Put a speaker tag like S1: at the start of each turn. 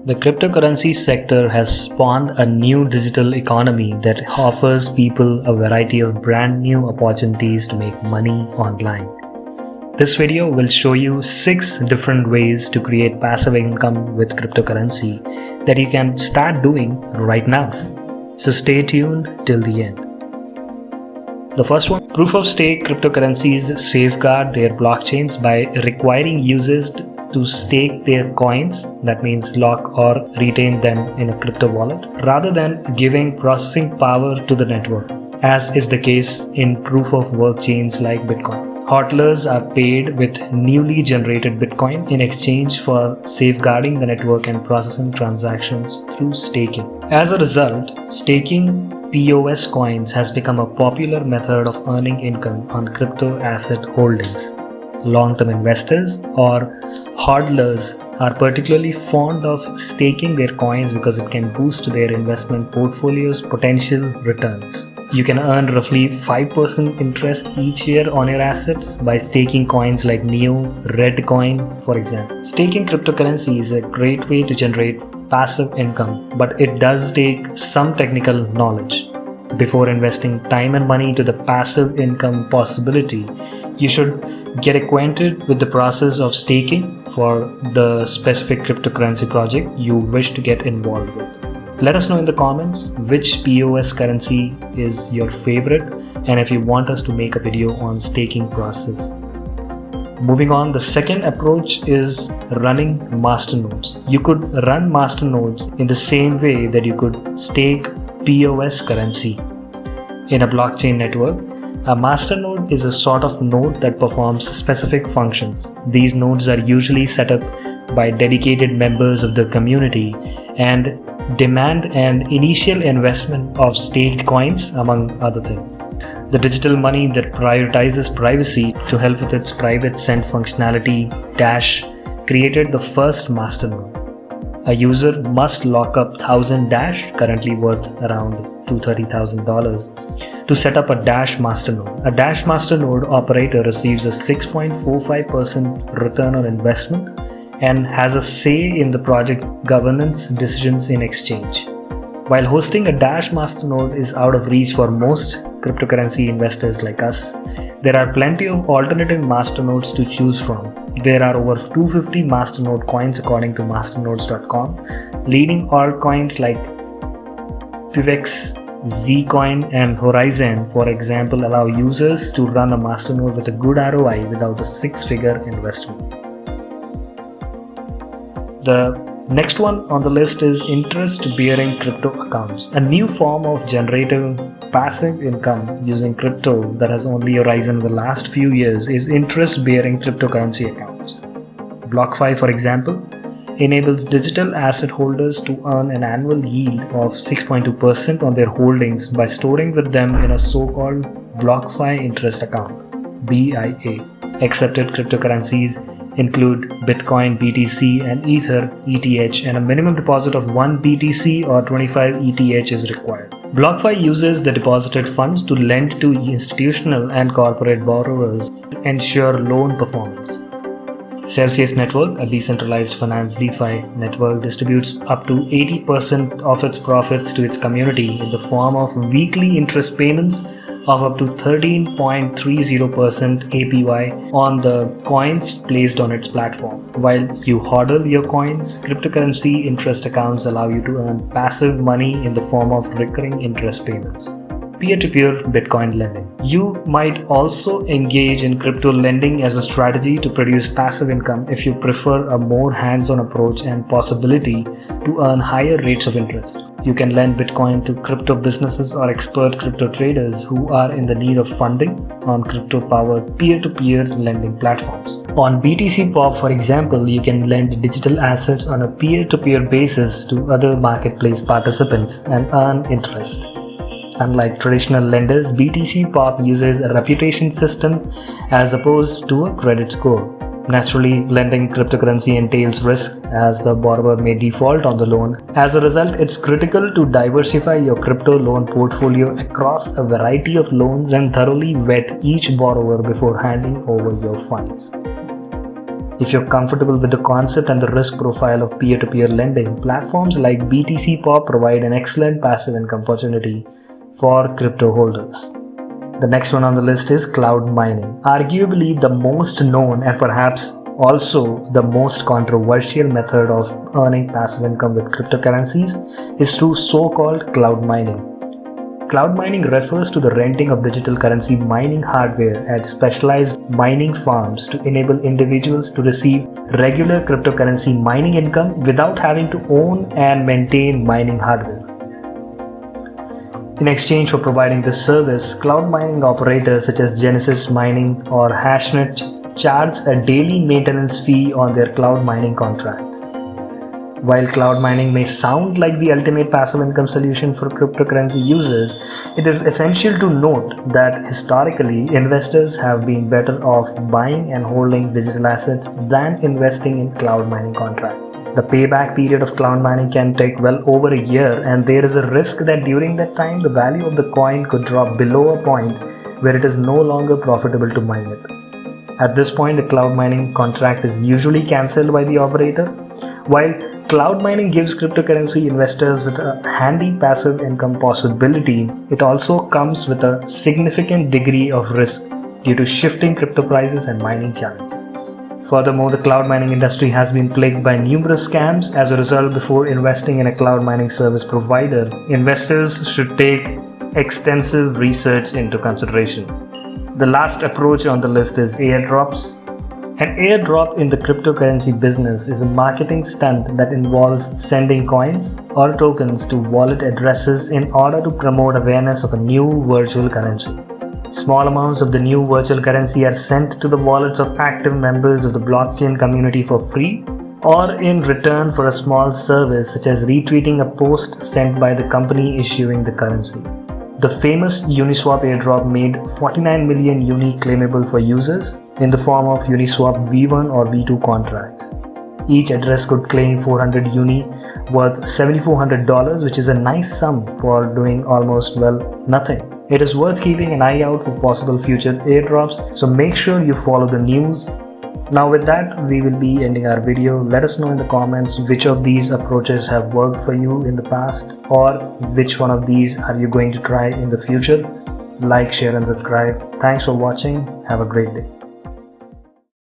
S1: The cryptocurrency sector has spawned a new digital economy that offers people a variety of brand new opportunities to make money online. This video will show you 6 different ways to create passive income with cryptocurrency that you can start doing right now. So stay tuned till the end. The first one, proof of stake cryptocurrencies safeguard their blockchains by requiring users to stake their coins, that means lock or retain them in a crypto wallet, rather than giving processing power to the network, as is the case in proof of work chains like Bitcoin. Hodlers are paid with newly generated Bitcoin in exchange for safeguarding the network and processing transactions through staking. As a result, staking POS coins has become a popular method of earning income on crypto asset holdings. Long-term investors or hodlers are particularly fond of staking their coins because it can boost their investment portfolio's potential returns. You can earn roughly 5% interest each year on your assets by staking coins like NEO, Redcoin, for example. Staking cryptocurrency is a great way to generate passive income, but it does take some technical knowledge. Before investing time and money into the passive income possibility, you should get acquainted with the process of staking for the specific cryptocurrency project you wish to get involved with. Let us know in the comments which POS currency is your favorite and if you want us to make a video on staking process. Moving on, the second approach is running masternodes. You could run masternodes in the same way that you could stake POS currency. In a blockchain network, a masternode is a sort of node that performs specific functions. These nodes are usually set up by dedicated members of the community and demand an initial investment of staked coins, among other things. The digital money that prioritizes privacy to help with its private send functionality, Dash, created the first masternode. A user must lock up 1000 Dash, currently worth around $230,000, to set up a Dash masternode. A Dash masternode operator receives a 6.45% return on investment and has a say in the project's governance decisions in exchange. While hosting a Dash masternode is out of reach for most cryptocurrency investors like us, there are plenty of alternative masternodes to choose from. There are over 250 masternode coins according to masternodes.com. Leading altcoins like PIVX, Zcoin and Horizon, for example, allow users to run a masternode with a good ROI without a 6-figure investment. The next one on the list is interest-bearing crypto accounts, a new form of generative passive income using crypto that has only arisen in the last few years is interest-bearing cryptocurrency accounts. BlockFi, for example, enables digital asset holders to earn an annual yield of 6.2% on their holdings by storing with them in a so-called BlockFi interest account, BIA. Accepted cryptocurrencies include Bitcoin, BTC and Ether, ETH, and a minimum deposit of 1 BTC or 25 ETH is required. BlockFi uses the deposited funds to lend to institutional and corporate borrowers to ensure loan performance. Celsius Network, a decentralized finance DeFi network, distributes up to 80% of its profits to its community in the form of weekly interest payments of up to 13.30% APY on the coins placed on its platform. While you hodl your coins, cryptocurrency interest accounts allow you to earn passive money in the form of recurring interest payments. Peer-to-peer Bitcoin lending. You might also engage in crypto lending as a strategy to produce passive income if you prefer a more hands-on approach and possibility to earn higher rates of interest. You can lend Bitcoin to crypto businesses or expert crypto traders who are in the need of funding on crypto-powered peer-to-peer lending platforms. On BTC Pop, for example, you can lend digital assets on a peer-to-peer basis to other marketplace participants and earn interest. Unlike traditional lenders, BTC Pop uses a reputation system as opposed to a credit score. Naturally, lending cryptocurrency entails risk as the borrower may default on the loan. As a result, it's critical to diversify your crypto loan portfolio across a variety of loans and thoroughly vet each borrower before handing over your funds. If you're comfortable with the concept and the risk profile of peer-to-peer lending, platforms like BTC Pop provide an excellent passive income opportunity for crypto holders. The next one on the list is cloud mining. Arguably the most known and perhaps also the most controversial method of earning passive income with cryptocurrencies is through so-called cloud mining. Cloud mining refers to the renting of digital currency mining hardware at specialized mining farms to enable individuals to receive regular cryptocurrency mining income without having to own and maintain mining hardware. In exchange for providing this service, cloud mining operators such as Genesis Mining or Hashnet charge a daily maintenance fee on their cloud mining contracts. While cloud mining may sound like the ultimate passive income solution for cryptocurrency users, it is essential to note that historically investors have been better off buying and holding digital assets than investing in cloud mining contracts. The payback period of cloud mining can take well over a year, and there is a risk that during that time the value of the coin could drop below a point where it is no longer profitable to mine it. At this point, the cloud mining contract is usually cancelled by the operator. While cloud mining gives cryptocurrency investors with a handy passive income possibility, it also comes with a significant degree of risk due to shifting crypto prices and mining challenges. Furthermore, the cloud mining industry has been plagued by numerous scams. As a result, before investing in a cloud mining service provider, investors should take extensive research into consideration. The last approach on the list is airdrops. An airdrop in the cryptocurrency business is a marketing stunt that involves sending coins or tokens to wallet addresses in order to promote awareness of a new virtual currency. Small amounts of the new virtual currency are sent to the wallets of active members of the blockchain community for free or in return for a small service such as retweeting a post sent by the company issuing the currency. The famous Uniswap airdrop made 49 million uni claimable for users in the form of Uniswap V1 or V2 contracts. Each address could claim 400 uni worth $7,400, which is a nice sum for doing almost, nothing. It is worth keeping an eye out for possible future airdrops, so make sure you follow the news. Now with that, we will be ending our video. Let us know in the comments which of these approaches have worked for you in the past, or which one of these are you going to try in the future. Like, share and subscribe. Thanks for watching. Have a great day.